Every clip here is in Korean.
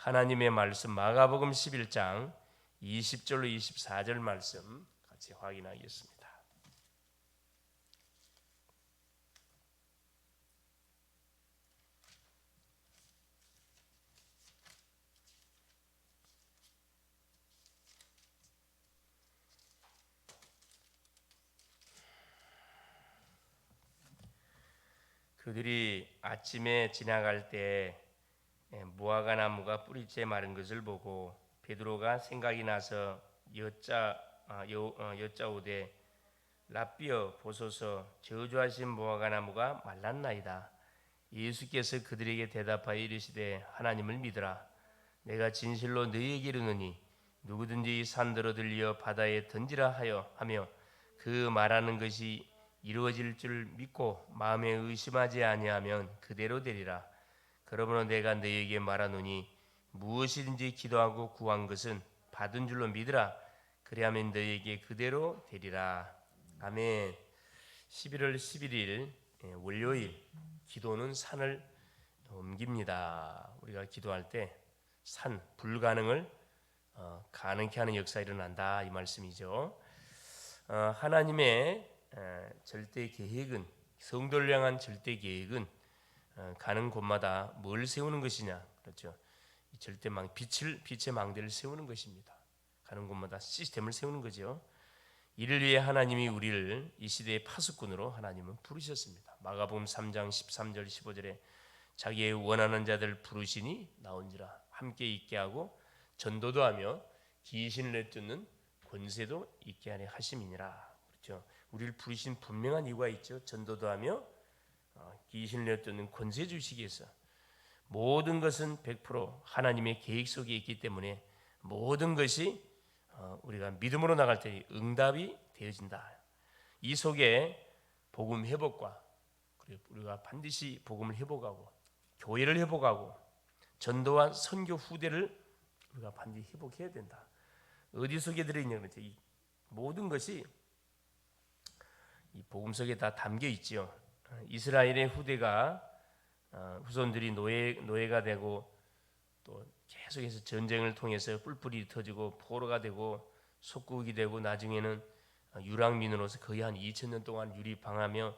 하나님의 말씀 마가복음 11장 20절로 24절 말씀 같이 확인하겠습니다. 그들이 아침에 지나갈 때 무화과 나무가 뿌리째 마른 것을 보고 베드로가 생각이 나서 여짜오되 라삐어 보소서 저주하신 무화과 나무가 말랐나이다. 예수께서 그들에게 대답하여 이르시되 하나님을 믿으라. 내가 진실로 너희에게 이르노니 누구든지 산더러 들려 바다에 던지라 하며 그 말하는 것이 이루어질 줄 믿고 마음에 의심하지 아니하면 그대로 되리라. 그러므로 내가 너희에게 말하노니 무엇이든지 기도하고 구한 것은 받은 줄로 믿으라. 그리하면 너희에게 그대로 되리라. 아멘. 11월 11일 월요일 기도는 산을 옮깁니다. 우리가 기도할 때 산 불가능을 가능케 하는 역사가 일어난다 이 말씀이죠. 하나님의 절대 계획은, 성도를 향한 절대 계획은 가는 곳마다 뭘 세우는 것이냐, 그렇죠? 빛의 망대를 세우는 것입니다. 가는 곳마다 시스템을 세우는 거죠. 이를 위해 하나님이 우리를 이 시대의 파수꾼으로 하나님은 부르셨습니다. 마가복음 3장 13절 15절에 자기의 원하는 자들 부르시니 나온지라. 함께 있게 하고 전도도 하며 귀신을 내쫓는 권세도 있게 하려 하심이니라. 그렇죠? 우리를 부르신 분명한 이유가 있죠. 전도도 하며 귀신을 내쫓는 권세 주시기 위해서. 모든 것은 100% 하나님의 계획 속에 있기 때문에 모든 것이 우리가 믿음으로 나갈 때 응답이 되어진다. 이 속에 복음 회복과, 그리고 우리가 반드시 복음을 회복하고 교회를 회복하고 전도와 선교 후대를 우리가 반드시 회복해야 된다. 어디 속에 들어있냐 그러죠. 이 모든 것이 이 복음 속에 다 담겨 있지요. 이스라엘의 후손들이 노예가 되고 또 계속해서 전쟁을 통해서 뿔뿔이 터지고 포로가 되고 속국이 되고 나중에는 유랑민으로서 거의 한 2000년 동안 유리방하며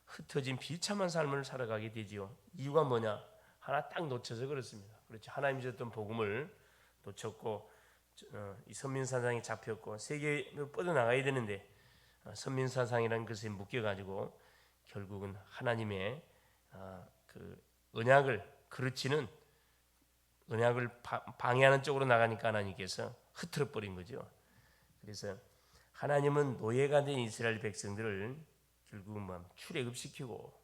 흩어진 비참한 삶을 살아가게 되지요. 이유가 뭐냐? 하나 딱 놓쳐서 그렇습니다. 그렇죠. 하나님이 주셨던 복음을 놓쳤고 이 선민사상에 잡혔고 세계로 뻗어나가야 되는데 선민사상이라는 것에 묶여가지고 결국은 하나님의 그 언약을 그르치는, 언약을 방해하는 쪽으로 나가니까 하나님께서 흐트러 버린 거죠. 그래서 하나님은 노예가 된 이스라엘 백성들을 결국은 출애굽시키고,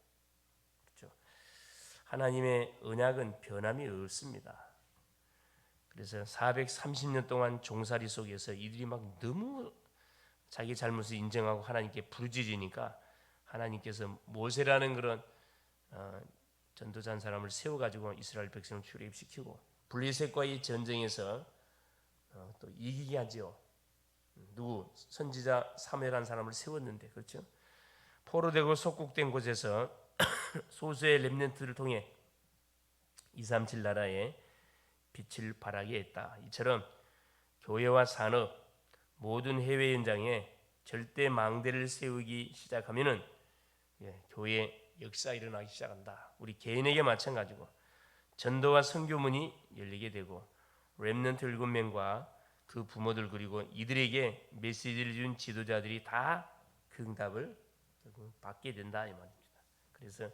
그렇죠. 하나님의 언약은 변함이 없습니다. 그래서 430년 동안 종살이 속에서 이들이 너무 자기 잘못을 인정하고 하나님께 부르짖으니까 하나님께서 모세라는 그런 전도자한 사람을 세워가지고 이스라엘 백성을 출애굽시키고 블레셋과의 전쟁에서 또 이기게 하죠. 누구? 선지자 사무엘한 사람을 세웠는데, 그렇죠? 포로되고 속국된 곳에서 소수의 렘넌트를 통해 237 나라에 빛을 발하게 했다. 이처럼 교회와 산업, 모든 해외 현장에 절대 망대를 세우기 시작하면은 교회 역사 일어나기 시작한다. 우리 개인에게 마찬가지고 전도와 선교문이 열리게 되고 렘넌트 7명과 그 부모들 그리고 이들에게 메시지를 준 지도자들이 다 그 응답을 받게 된다 이 말입니다. 그래서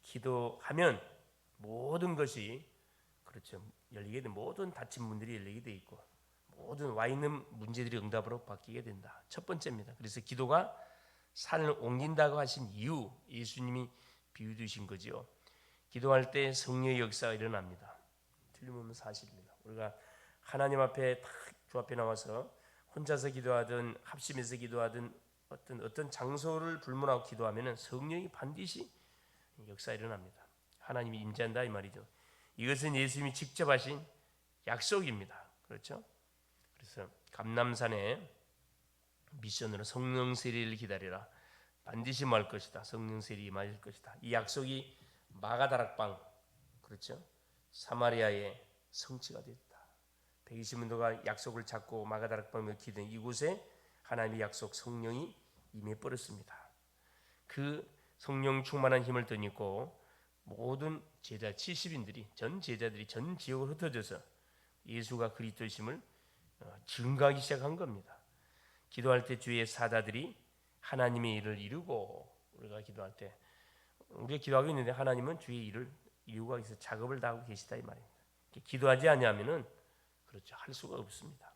기도하면 모든 것이, 그렇죠, 열리게 돼. 모든 닫힌 문들이 열리게 돼 있고 모든 와 있는 문제들이 응답으로 바뀌게 된다. 첫 번째입니다. 그래서 기도가 산을 옮긴다고 하신 이유, 예수님이 비유 주신 거지요. 기도할 때 성령의 역사가 일어납니다. 틀림없는 사실입니다. 우리가 하나님 앞에 딱 주 앞에 나와서 혼자서 기도하든 합심해서 기도하든 어떤 장소를 불문하고 기도하면은 성령이 반드시 역사 일어납니다. 하나님이 임재한다 이 말이죠. 이것은 예수님이 직접 하신 약속입니다. 그렇죠? 그래서 감람산에 미션으로 성령 세례를 기다리라. 반드시 말 것이다. 성령 세례 임할 것이다. 이 약속이 마가다락방, 그렇죠? 사마리아에 성취가 됐다. 120문도가 약속을 잡고 마가다락방을 기던 이곳에 하나님의 약속 성령이 임해 버렸습니다. 그 성령 충만한 힘을 덧입고 모든 제자 70인들이 전 제자들이 전 지역으로 흩어져서 예수가 그리스도이심을 증거하기 시작한 겁니다. 기도할 때 주의 사자들이 하나님의 일을 이루고, 우리가 기도할 때 우리가 기도하고 있는데 하나님은 주의 일을 이루고 계셔서 작업을 다 하고 계시다 이 말입니다. 기도하지 않으면은 그렇죠, 할 수가 없습니다.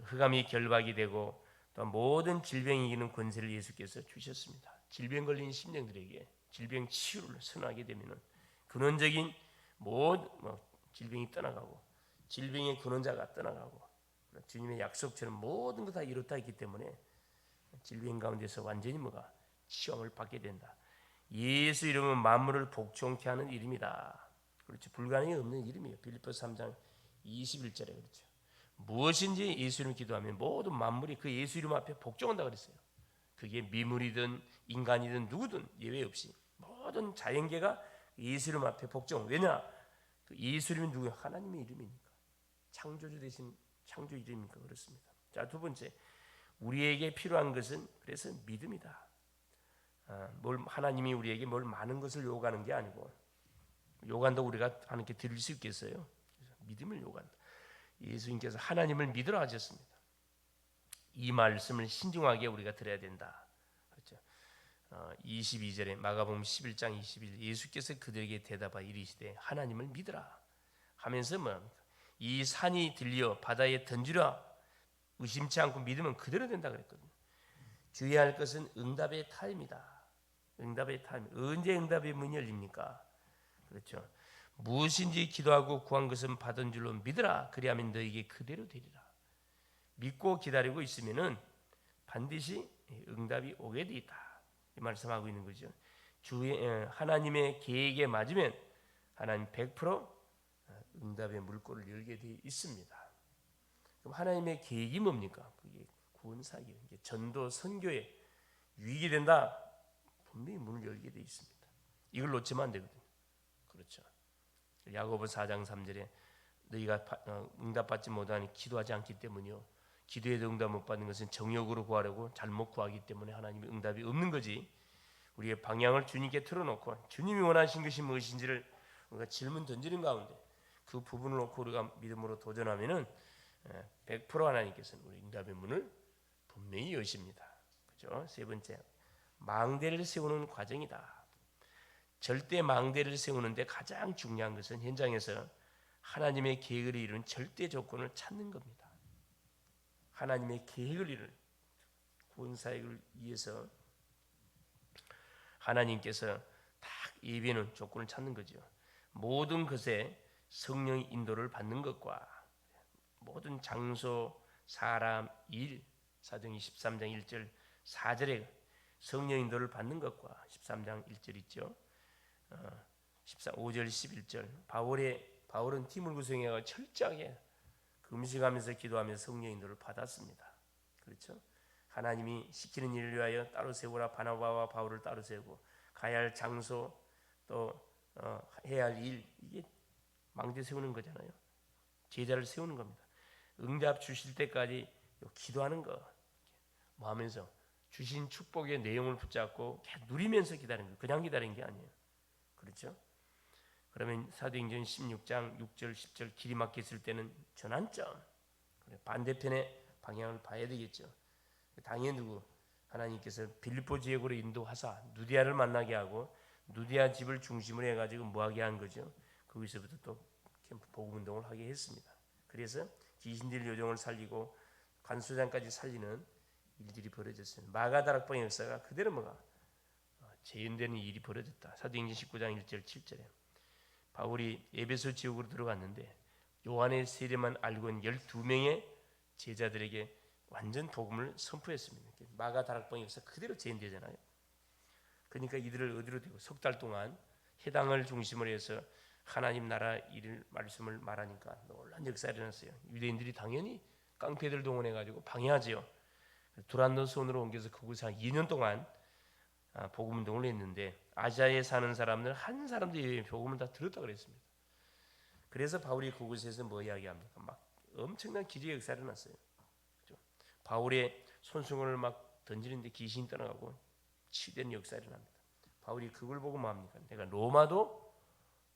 흑암이 결박이 되고 또 모든 질병이 이기는 권세를 예수께서 주셨습니다. 질병 걸린 심령들에게 질병 치유를 선하게 되면은 근원적인 질병이 떠나가고 질병의 근원자가 떠나가고 주님의 약속처럼 모든 것 다 이루었다 했기 때문에 질병 가운데서 완전히 치유함을 받게 된다. 예수 이름은 만물을 복종케 하는 이름이다. 그렇죠. 불가능이 없는 이름이에요. 빌립보서 3장 21절에 그렇죠. 무엇인지 예수 이름 기도하면 모든 만물이 그 예수 이름 앞에 복종한다 그랬어요. 그게 미물이든 인간이든 누구든 예외 없이 모든 자연계가 예수 이름 앞에 복종. 왜냐? 그 예수 이름이 누구예요? 하나님의 이름이니까. 창조주 되신 창조 이름이니까 그렇습니다. 자, 두 번째, 우리에게 필요한 것은 그래서 믿음이다. 하나님이 우리에게 뭘 많은 것을 요구하는 게 아니고, 요구한다고 우리가 하나님께 드릴 수 있겠어요? 믿음을 요구한다. 예수님께서 하나님을 믿으라 하셨습니다. 이 말씀을 신중하게 우리가 들어야 된다. 그렇죠? 22절에 마가복음 11장 21절 예수께서 그들에게 대답하여 이르시되 하나님을 믿으라 하면서 이 산이 들려 바다에 던지라 의심치 않고 믿으면 그대로 된다 그랬거든요. 주의할 것은 응답의 타임이다. 응답의 타임. 언제 응답의 문이 열립니까? 그렇죠. 무엇인지 기도하고 구한 것은 받은 줄로 믿으라. 그리하면 너에게 그대로 되리라. 믿고 기다리고 있으면은 반드시 응답이 오게 돼 있다. 이 말씀하고 있는 거죠. 하나님의 계획에 맞으면 하나님 100% 응답의 물꼬를 열게 돼 있습니다. 그럼 하나님의 계획이 뭡니까? 그게 구원사역, 전도, 선교에 유익이 된다. 분명히 문을 열게 돼 있습니다. 이걸 놓치면 안 되거든요. 그렇죠. 야고보 4장 3절에 너희가 응답받지 못하니 기도하지 않기 때문이요. 기도에도 응답 못 받는 것은 정욕으로 구하려고 잘못 구하기 때문에 하나님의 응답이 없는 거지. 우리의 방향을 주님께 틀어놓고 주님이 원하신 것이 무엇인지를 우리가 질문 던지는 가운데 그 부분을 놓고 우리가 믿음으로 도전하면은 100% 하나님께서는 우리 응답의 문을 분명히 여십니다. 그죠? 세 번째, 망대를 세우는 과정이다. 절대 망대를 세우는데 가장 중요한 것은 현장에서 하나님의 계획을 이루는 절대 조건을 찾는 겁니다. 하나님의 계획을 이루는 구원사역을 위해서 하나님께서 딱 예비하는 조건을 찾는 거죠. 모든 것에 성령의 인도를 받는 것과 모든 장소, 사람, 일, 사도행전 13장 1절 4절에 성령 인도를 받는 것과 13장 1절 있죠. 5절 11절 바울은 팀을 구성해서 철저하게 금식하면서 기도하면서 성령 인도를 받았습니다. 그렇죠? 하나님이 시키는 일을 위하여 따로 세우라. 바나바와 바울을 따로 세우고 가야 할 장소 또 해야 할 일, 이게 망대 세우는 거잖아요. 제자를 세우는 겁니다. 응답 주실 때까지 기도하는 거 하면서 주신 축복의 내용을 붙잡고 누리면서 기다리는 거, 그냥 기다리는 게 아니에요. 그렇죠? 그러면 사도행전 16장 6절 10절 길이 막혔을 때는 전환점, 반대편의 방향을 봐야 되겠죠. 당연히 누구? 하나님께서 빌립보 지역으로 인도하사 누디아를 만나게 하고 누디아 집을 중심으로 해가지고 뭐하게 한 거죠. 거기서부터 또 복음 운동을 하게 했습니다. 그래서 귀신들 요정을 살리고 간수장까지 살리는 일들이 벌어졌어요. 마가다락방의 역사가 그대로 재현되는 일이 벌어졌다. 사도행전 19장 1절 7절에 바울이 에베소 지역으로 들어갔는데 요한의 세례만 알고 있는 12명의 제자들에게 완전 복음을 선포했습니다. 마가다락방의 역사 그대로 재현되잖아요. 그러니까 이들을 어디로 두고 석 달 동안 해당을 중심으로 해서 하나님 나라 일을 말씀을 말하니까 놀란 역사가 일어났어요. 유대인들이 당연히 깡패들 동원해가지고 방해하지요. 두란노 손으로 옮겨서 그곳에 한 2년 동안 복음 운동을 했는데 아시아에 사는 사람들 한 사람도 복음을 다 들었다 그랬습니다. 그래서 바울이 그곳에서 뭐 이야기합니까? 막 엄청난 기적의 역사가 일어났어요. 그렇죠? 바울의 손수건을 막 던지는데 귀신이 떠나가고 치유되는 역사가 일어납니다. 바울이 그걸 보고 뭐 합니까? 내가 로마도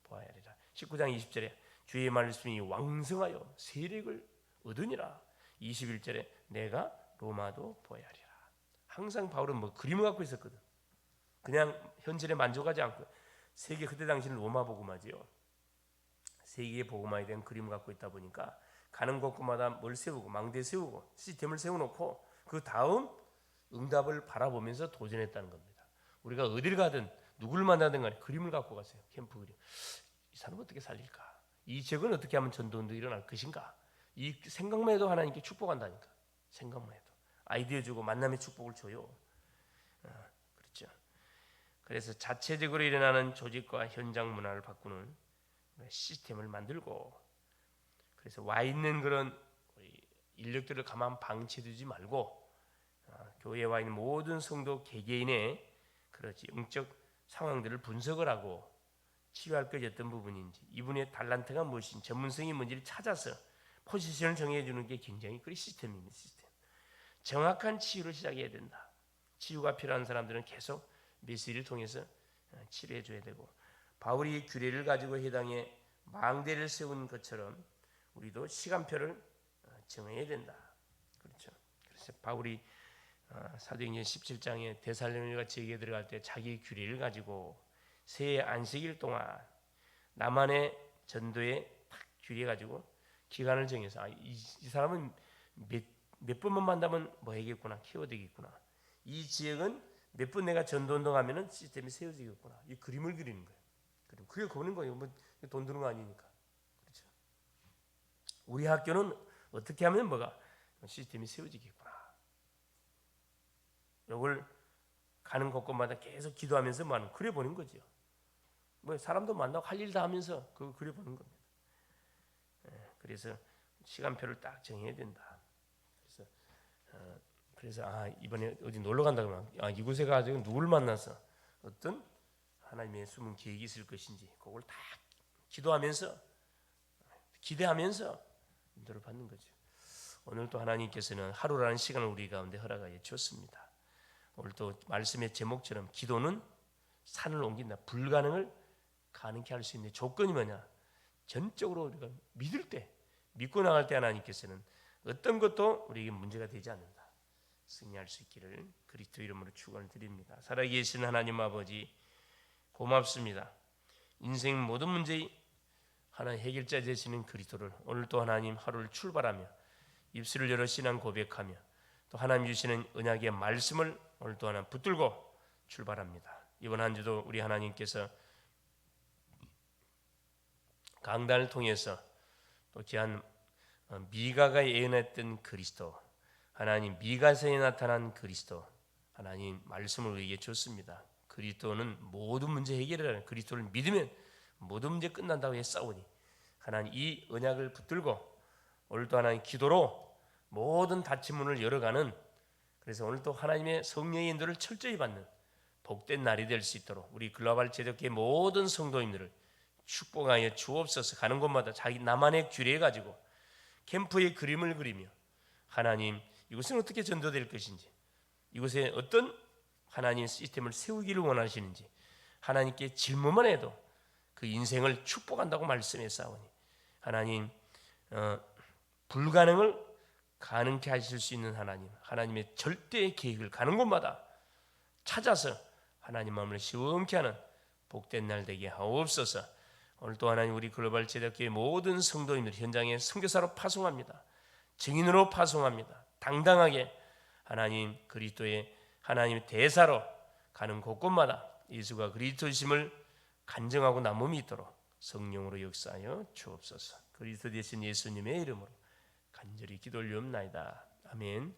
보아야 하리라. 19장 20절에 주의 말씀이 왕성하여 세력을 얻으니라. 21절에 내가 로마도 보아야 하리라. 항상 바울은 뭐 그림을 갖고 있었거든. 그냥 현실에 만족하지 않고 세계 그때 당시는 로마 복음화지요. 세계의 복음화에 대한 그림을 갖고 있다 보니까 가는 곳마다 뭘 세우고 망대 세우고 시스템을 세워놓고 그 다음 응답을 바라보면서 도전했다는 겁니다. 우리가 어딜 가든 누구를 만나든 간에 그림을 갖고 가세요. 캠프 그림. 이 사람 어떻게 살릴까? 이 지역은 어떻게 하면 전도운동이 일어날 것인가? 이 생각만 해도 하나님께 축복한다니까. 생각만 해도. 아이디어 주고 만남의 축복을 줘요. 그렇죠. 그래서 자체적으로 일어나는 조직과 현장 문화를 바꾸는 시스템을 만들고, 그래서 와 있는 그런 인력들을 가만 방치해두지 말고 교회에 와 있는 모든 성도 개개인의 그렇지 영적 상황들을 분석을 하고 치유할 것이 어떤 부분인지, 이분의 달란트가 무엇인지, 전문성이 뭔지를 찾아서 포지션을 정해주는 게 굉장히 그 시스템입니다. 시스템. 정확한 치유를 시작해야 된다. 치유가 필요한 사람들은 계속 메시지를 통해서 치료해 줘야 되고, 바울이 규례를 가지고 해당에 망대를 세운 것처럼 우리도 시간표를 정해야 된다. 그렇죠. 그래서 바울이 사도행전 17장에 데살로니가 지역에 들어갈 때 자기 규례를 가지고 새 안식일 동안 나만의 전도에 딱 규례 가지고 기간을 정해서 이 사람은 몇 번만 만나면 뭐 해야겠구나, 키워되겠구나. 이 지역은 몇 번 내가 전도운동하면은 시스템이 세워지겠구나. 이 그림을 그리는 거예요. 그게 그리는 거예요. 뭐 돈 드는 거 아니니까. 그렇죠. 우리 학교는 어떻게 하면 뭐가 시스템이 세워지겠구나. 이걸 가는 곳곳마다 계속 기도하면서 뭐하는 그려 보는 거죠. 뭐 사람도 만나고 할 일 다 하면서 그거 그려 보는 겁니다. 그래서 시간표를 딱 정해야 된다. 그래서 이번에 어디 놀러 간다 그러면 이곳에 가지고 누굴 만나서 어떤 하나님의 숨은 계획이 있을 것인지 그걸 다 기도하면서 기대하면서 인도를 받는 거죠. 오늘 또 하나님께서는 하루라는 시간을 우리 가운데 허락하여 주었습니다. 오늘 또 말씀의 제목처럼 기도는 산을 옮긴다. 불가능을 가능케 할 수 있는 조건이 뭐냐? 전적으로 우리가 믿을 때, 믿고 나갈 때 하나님께서는 어떤 것도 우리에게 문제가 되지 않는다. 승리할 수 있기를 그리스도 이름으로 축원을 드립니다. 살아계신 하나님 아버지 고맙습니다. 인생 모든 문제의 하나님 해결자 되시는 그리스도를 오늘 또 하나님 하루를 출발하며 입술을 열어 신앙 고백하며 또 하나님 주시는 언약의 말씀을 오늘 또 하나 붙들고 출발합니다. 이번 한 주도 우리 하나님께서 강단을 통해서 또 귀한 미가가 예언했던 그리스도, 하나님 미가서에 나타난 그리스도, 하나님 말씀을 우리에게 줬습니다. 그리스도는 모든 문제 해결을 하는, 그리스도를 믿으면 모든 문제 끝난다고 했사오니 하나님 이 언약을 붙들고 오늘도 하나님 기도로 모든 닫힌 문을 열어가는, 그래서 오늘도 하나님의 성령의 인도를 철저히 받는 복된 날이 될 수 있도록 우리 글로벌 제독교의 모든 성도님들을 축복하여 주옵소서. 가는 곳마다 자기 나만의 규례 가지고 캠프의 그림을 그리며 하나님 이곳은 어떻게 전도될 것인지, 이곳에 어떤 하나님 시스템을 세우기를 원하시는지 하나님께 질문만 해도 그 인생을 축복한다고 말씀했사오니 하나님 불가능을 가능케 하실 수 있는 하나님, 하나님의 절대의 계획을 가는 곳마다 찾아서 하나님 마음을 시원케 하는 복된 날 되게 하옵소서. 오늘 또 하나님 우리 글로벌 제작교회 모든 성도님들 현장에 선교사로 파송합니다. 증인으로 파송합니다. 당당하게 하나님 그리스도의 하나님의 대사로 가는 곳곳마다 예수가 그리스도심을 간증하고 남음이 있도록 성령으로 역사하여 주옵소서. 그리스도 되신 예수님의 이름으로 간절히 기도 올리옵나이다. 아멘.